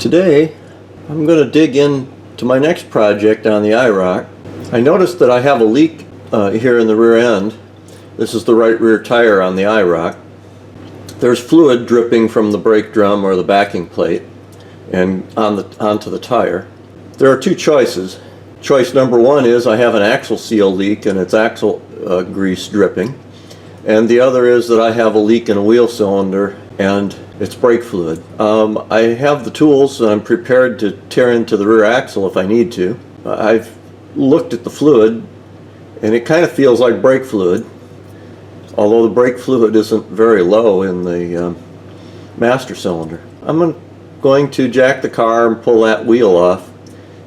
Today I'm going to dig into my next project on the IROC. I noticed that I have a leak here in the rear end. This is the right rear tire on the IROC. There's fluid dripping from the brake drum or the backing plate and onto the tire. There are two choices. Choice number one is I have an axle seal leak and it's axle grease dripping. And the other is that I have a leak in a wheel cylinder and it's brake fluid. I have the tools and I'm prepared to tear into the rear axle if I need to. I've looked at the fluid and it kind of feels like brake fluid, although the brake fluid isn't very low in the master cylinder. I'm going to jack the car and pull that wheel off,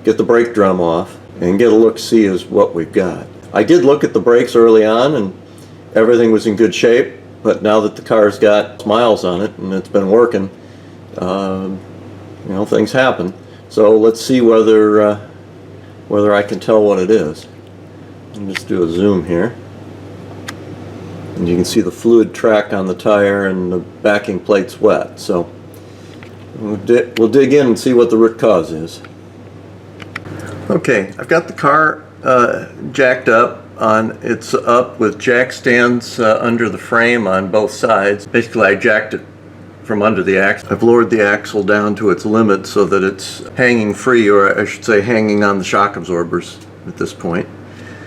get the brake drum off, and get a look-see as what we've got. I did look at the brakes early on and everything was in good shape, but now that the car's got miles on it and it's been working, things happen. So let's see whether I can tell what it is. I'll just do a zoom here. And you can see the fluid track on the tire and the backing plate's wet. So we'll dig in and see what the root cause is. Okay, I've got the car jacked up. It's up with jack stands under the frame on both sides. Basically, I jacked it from under the axle. I've lowered the axle down to its limit so that it's hanging free, or I should say hanging on the shock absorbers at this point.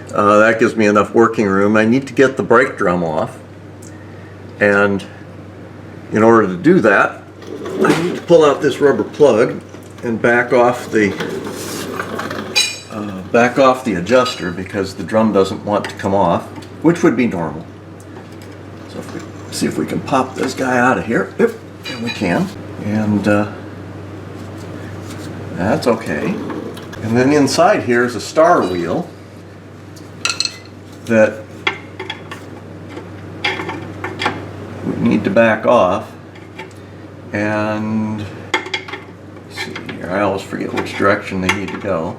That gives me enough working room. I need to get the brake drum off, and in order to do that, I need to pull out this rubber plug and back off the adjuster because the drum doesn't want to come off, which would be normal. So if we see if we can pop this guy out of here. Yep, and we can. And that's okay. And then inside here is a star wheel that we need to back off. And let's see here, I always forget which direction they need to go.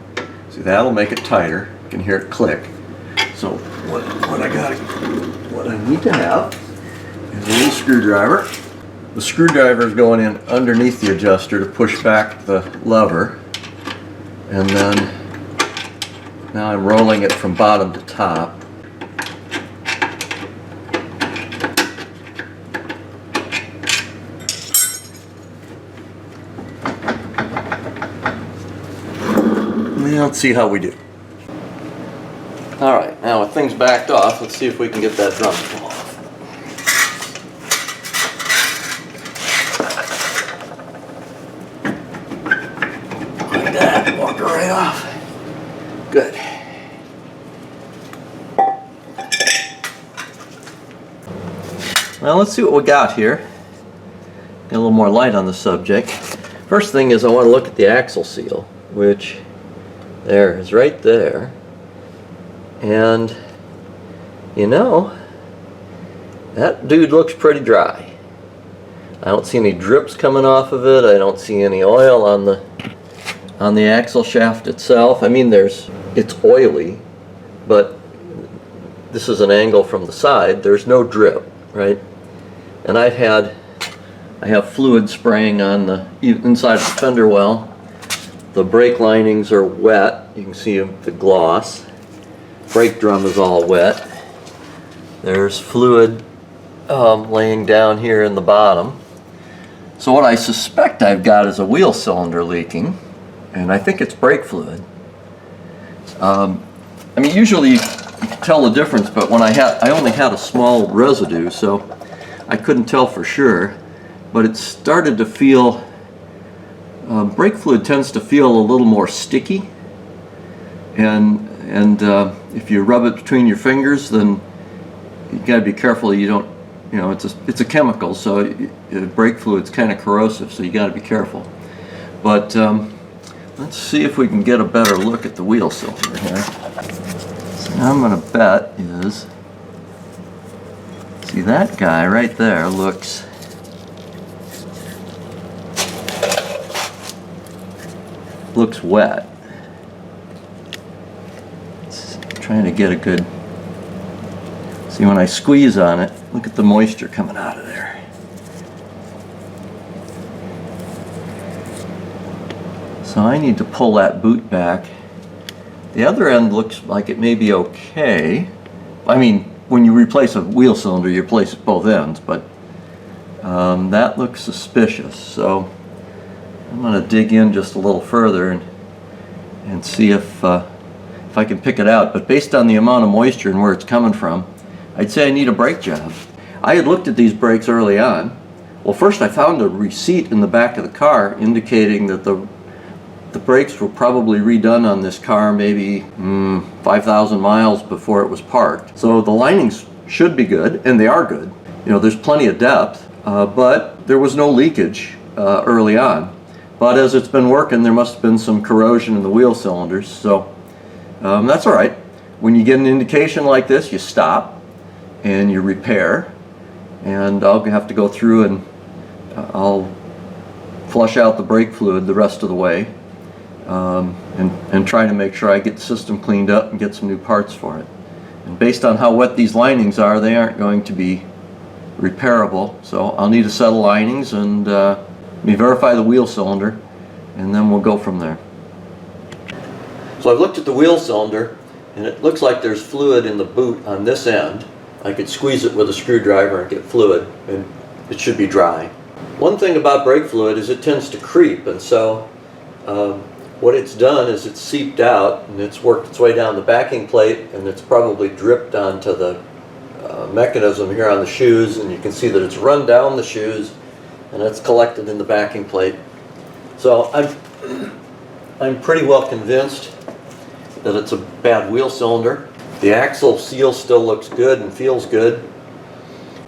See, that'll make it tighter. You can hear it click. So what I need to have is a little screwdriver. The screwdriver is going in underneath the adjuster to push back the lever, and then now I'm rolling it from bottom to top. Let's see how we do. Alright, now with things backed off, let's see if we can get that drum to come off. Like that, walk her right off. Good. Well, let's see what we got here. Get a little more light on the subject. First thing is I want to look at the axle seal, which there is right there, and that dude looks pretty dry. I don't see any drips coming off of it. I don't see any oil on the axle shaft itself. I mean, it's oily, but this is an angle from the side. There's no drip, right? And I have fluid spraying on the inside of the fender well. The brake linings are wet. You can see the gloss. Brake drum is all wet. There's fluid laying down here in the bottom. So what I suspect I've got is a wheel cylinder leaking, and I think it's brake fluid. I mean, usually you can tell the difference, but when I only had a small residue, so I couldn't tell for sure. But it started to feel. Brake fluid tends to feel a little more sticky, and if you rub it between your fingers, then you got to be careful you don't, it's a chemical, so brake fluid's kind of corrosive, so you got to be careful. But let's see if we can get a better look at the wheel cylinder here. So I'm going to bet is, see that guy right there looks wet. Trying to get a good, see when I squeeze on it, look at the moisture coming out of there. So I need to pull that boot back. The other end looks like it may be okay. I mean, when you replace a wheel cylinder, you replace both ends, but that looks suspicious. So I'm going to dig in just a little further and see if I can pick it out. But based on the amount of moisture and where it's coming from, I'd say I need a brake job. I had looked at these brakes early on. Well, first I found a receipt in the back of the car indicating that the brakes were probably redone on this car maybe 5,000 miles before it was parked. So the linings should be good, and they are good. You know, there's plenty of depth, but there was no leakage early on. But as it's been working, there must have been some corrosion in the wheel cylinders, so that's all right. When you get an indication like this, you stop and you repair, and I'll have to go through and I'll flush out the brake fluid the rest of the way. And try to make sure I get the system cleaned up and get some new parts for it. And based on how wet these linings are, they aren't going to be repairable. So I'll need a set of linings and verify the wheel cylinder, and then we'll go from there. So I've looked at the wheel cylinder, and it looks like there's fluid in the boot on this end. I could squeeze it with a screwdriver and get fluid, and it should be dry. One thing about brake fluid is it tends to creep, and so what it's done is it's seeped out and it's worked its way down the backing plate, and it's probably dripped onto the mechanism here on the shoes, and you can see that it's run down the shoes and it's collected in the backing plate. So I'm pretty well convinced that it's a bad wheel cylinder. The axle seal still looks good and feels good.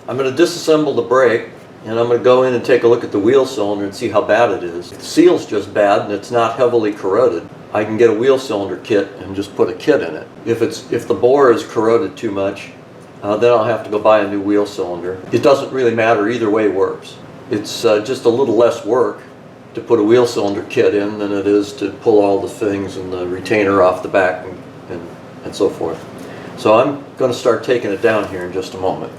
I'm going to disassemble the brake, and I'm going to go in and take a look at the wheel cylinder and see how bad it is. If the seal's just bad and it's not heavily corroded, I can get a wheel cylinder kit and just put a kit in it. If the bore is corroded too much, then I'll have to go buy a new wheel cylinder. It doesn't really matter, either way works. It's just a little less work to put a wheel cylinder kit in than it is to pull all the things and the retainer off the back and so forth. So I'm going to start taking it down here in just a moment.